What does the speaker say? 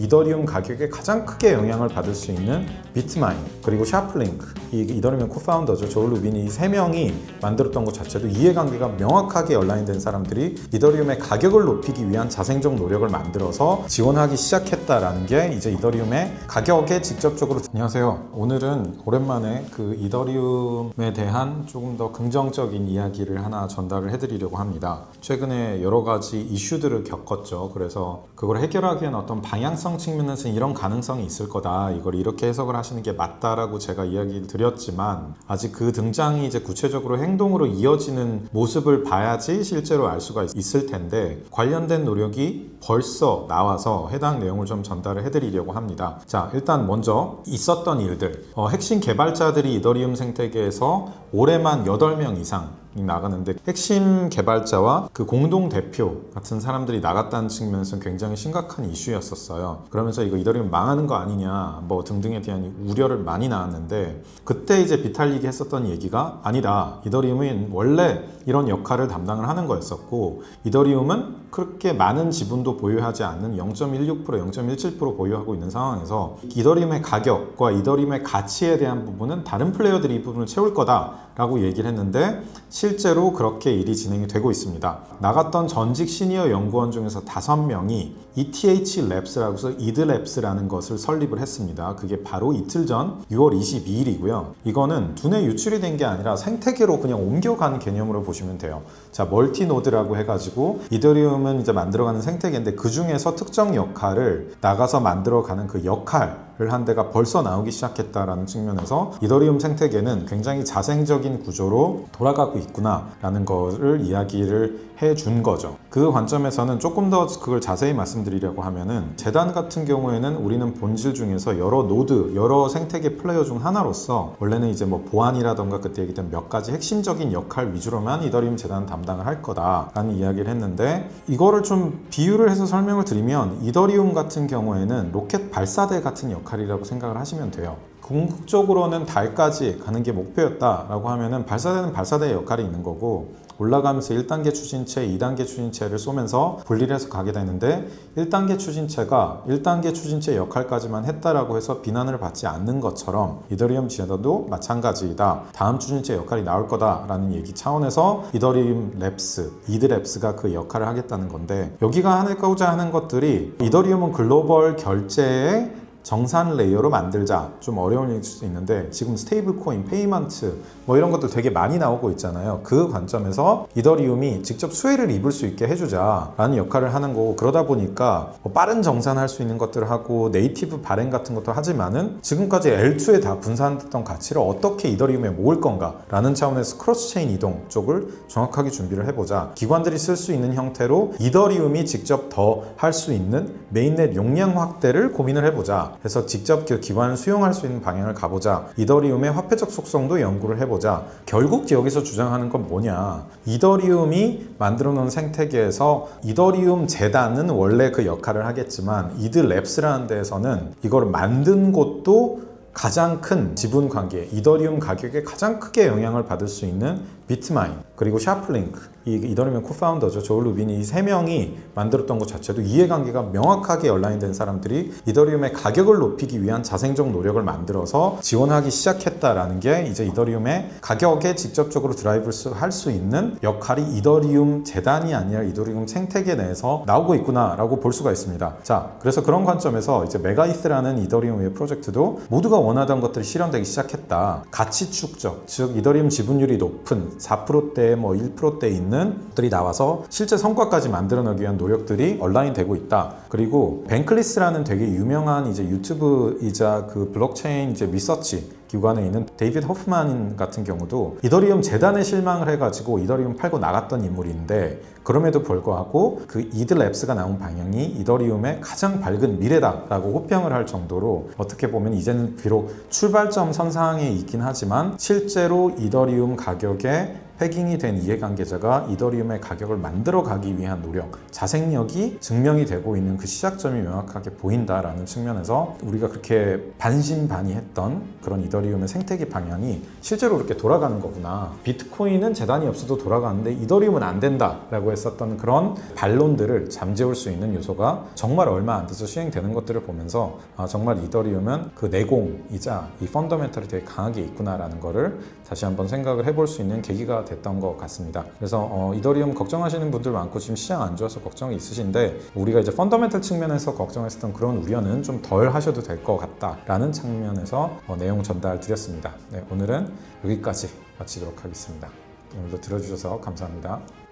이더리움 가격에 가장 크게 영향을 받을 수 있는 비트마인, 그리고 샤플링크, 이 이더리움 코파운더죠. 조엘 루빈이 이 세 명이 만들었던 것 자체도 이해관계가 명확하게 연라인된 사람들이 이더리움의 가격을 높이기 위한 자생적 노력을 만들어서 지원하기 시작했다라는 게 이제 이더리움의 가격에 직접적으로. 안녕하세요. 오늘은 오랜만에 그 이더리움에 대한 조금 더 긍정적인 이야기를 하나 전달을 해드리려고 합니다. 최근에 여러 가지 이슈들을 겪었죠. 그래서 그걸 해결하기 위한 어떤 방향성 측면에서는 이런 가능성이 있을 거다, 이걸 이렇게 해석을 하시는 게 맞다라고 제가 이야기를 드렸지만, 아직 그 등장이 이제 구체적으로 행동으로 이어지는 모습을 봐야지 실제로 알 수가 있을 텐데, 관련된 노력이 벌써 나와서 해당 내용을 좀 전달을 해드리려고 합니다. 자, 일단 먼저 있었던 일들, 핵심 개발자들이 이더리움 생태계에서 올해만 8명 이상 나가는데, 핵심 개발자와 그 공동 대표 같은 사람들이 나갔다는 측면에서는 굉장히 심각한 이슈였었어요. 그러면서 이거 이더리움 망하는 거 아니냐 뭐 등등에 대한 우려를 많이 나왔는데, 그때 이제 비탈릭이 했었던 얘기가 아니다, 이더리움은 원래 이런 역할을 담당을 하는 거였었고, 이더리움은 그렇게 많은 지분도 보유하지 않는 0.16%, 0.17% 보유하고 있는 상황에서 이더리움의 가격과 이더리움의 가치에 대한 부분은 다른 플레이어들이 이 부분을 채울 거다라고 얘기를 했는데, 실제로 그렇게 일이 진행이 되고 있습니다. 나갔던 전직 시니어 연구원 중에서 5명이 ETH 랩스라고 해서 이드랩스라는 것을 설립을 했습니다. 그게 바로 이틀 전 6월 22일이고요. 이거는 두뇌 유출이 된 게 아니라 생태계로 그냥 옮겨가는 개념으로 보시면 돼요. 자, 멀티노드라고 해가지고 이더리움은 이제 만들어가는 생태계인데, 그 중에서 특정 역할을 나가서 만들어가는 그 역할을 한 데가 벌써 나오기 시작했다라는 측면에서 이더리움 생태계는 굉장히 자생적인 구조로 돌아가고 있구나 라는 것을 이야기를 해준 거죠. 그 관점에서는 조금 더 그걸 자세히 말씀드리려고 하면은, 재단 같은 경우에는 우리는 본질 중에서 여러 노드, 여러 생태계 플레이어 중 하나로서 원래는 이제 뭐 보안이라던가 그때 얘기했던 몇 가지 핵심적인 역할 위주로만 이더리움 재단 담당을 할 거다라는 이야기를 했는데, 이거를 좀 비유를 해서 설명을 드리면, 이더리움 같은 경우에는 로켓 발사대 같은 역할이라고 생각을 하시면 돼요. 궁극적으로는 달까지 가는 게 목표였다라고 하면은 발사대는 발사대의 역할이 있는 거고, 올라가면서 1단계 추진체, 2단계 추진체를 쏘면서 분리를 해서 가게 되는데, 1단계 추진체가 1단계 추진체 역할까지만 했다라고 해서 비난을 받지 않는 것처럼 이더리움 지원도 마찬가지이다. 다음 추진체 역할이 나올 거다라는 얘기 차원에서 이더리움 랩스, 이드랩스가 그 역할을 하겠다는 건데, 여기가 하고자 하는 것들이, 이더리움은 글로벌 결제의 정산 레이어로 만들자, 좀 어려운 얘기일 수 있는데, 지금 스테이블 코인, 페이먼트 뭐 이런 것들 되게 많이 나오고 있잖아요. 그 관점에서 이더리움이 직접 수혜를 입을 수 있게 해주자 라는 역할을 하는 거고, 그러다 보니까 뭐 빠른 정산할 수 있는 것들을 하고 네이티브 발행 같은 것도 하지만은, 지금까지 L2에 다 분산됐던 가치를 어떻게 이더리움에 모을 건가 라는 차원에서 크로스체인 이동 쪽을 정확하게 준비를 해보자, 기관들이 쓸 수 있는 형태로 이더리움이 직접 더 할 수 있는 메인넷 용량 확대를 고민을 해보자 해서 직접 그 기관을 수용할 수 있는 방향을 가보자, 이더리움의 화폐적 속성도 연구를 해보자. 결국 여기서 주장하는 건 뭐냐, 이더리움이 만들어 놓은 생태계에서 이더리움 재단은 원래 그 역할을 하겠지만, 이드랩스라는 데에서는 이걸 만든 곳도 가장 큰 지분 관계, 이더리움 가격에 가장 크게 영향을 받을 수 있는 비트마인, 그리고 샤플링크, 이 이더리움 코파운더죠. 조엘 루빈이 이 세 명이 만들었던 것 자체도 이해관계가 명확하게 연라인된 사람들이 이더리움의 가격을 높이기 위한 자생적 노력을 만들어서 지원하기 시작했다라는 게 이제 이더리움의 가격에 직접적으로 드라이브를 할 수 있는 역할이 이더리움 재단이 아니라 이더리움 생태계 내에서 나오고 있구나라고 볼 수가 있습니다. 자, 그래서 그런 관점에서 이제 메가이스라는 이더리움의 프로젝트도 모두가 원하던 것들이 실현되기 시작했다. 가치 축적, 즉 이더리움 지분율이 높은 4%대, 뭐 1%대 있는 들이 나와서 실제 성과까지 만들어내기 위한 노력들이 온라인 되고 있다. 그리고 벤클리스라는 되게 유명한 이제 유튜브이자 그 블록체인 이제 리서치 기관에 있는 데이비드 호프만 같은 경우도 이더리움 재단에 실망을 해가지고 이더리움 팔고 나갔던 인물인데, 그럼에도 불구하고 그 이드랩스가 나온 방향이 이더리움의 가장 밝은 미래다라고 호평을 할 정도로, 어떻게 보면 이제는 비록 출발점 선상에 있긴 하지만 실제로 이더리움 가격에 해깅이 된 이해관계자가 이더리움의 가격을 만들어가기 위한 노력, 자생력이 증명이 되고 있는 그 시작점이 명확하게 보인다라는 측면에서 우리가 그렇게 반신반의했던 그런 이더리움의 생태계 방향이 실제로 그렇게 돌아가는 거구나. 비트코인은 재단이 없어도 돌아가는데 이더리움은 안 된다라고 했었던 그런 반론들을 잠재울 수 있는 요소가 정말 얼마 안 돼서 시행되는 것들을 보면서 정말 이더리움은 그 내공이자 이 펀더멘털이 되게 강하게 있구나라는 거를 다시 한번 생각을 해볼 수 있는 계기가 됐던 것 같습니다. 그래서 이더리움 걱정하시는 분들 많고 지금 시장 안 좋아서 걱정이 있으신데 우리가 이제 펀더멘털 측면에서 걱정했었던 그런 우려는 좀 덜 하셔도 될 것 같다라는 측면에서 내용 전달 드렸습니다. 네, 오늘은 여기까지 마치도록 하겠습니다. 오늘도 들어주셔서 감사합니다.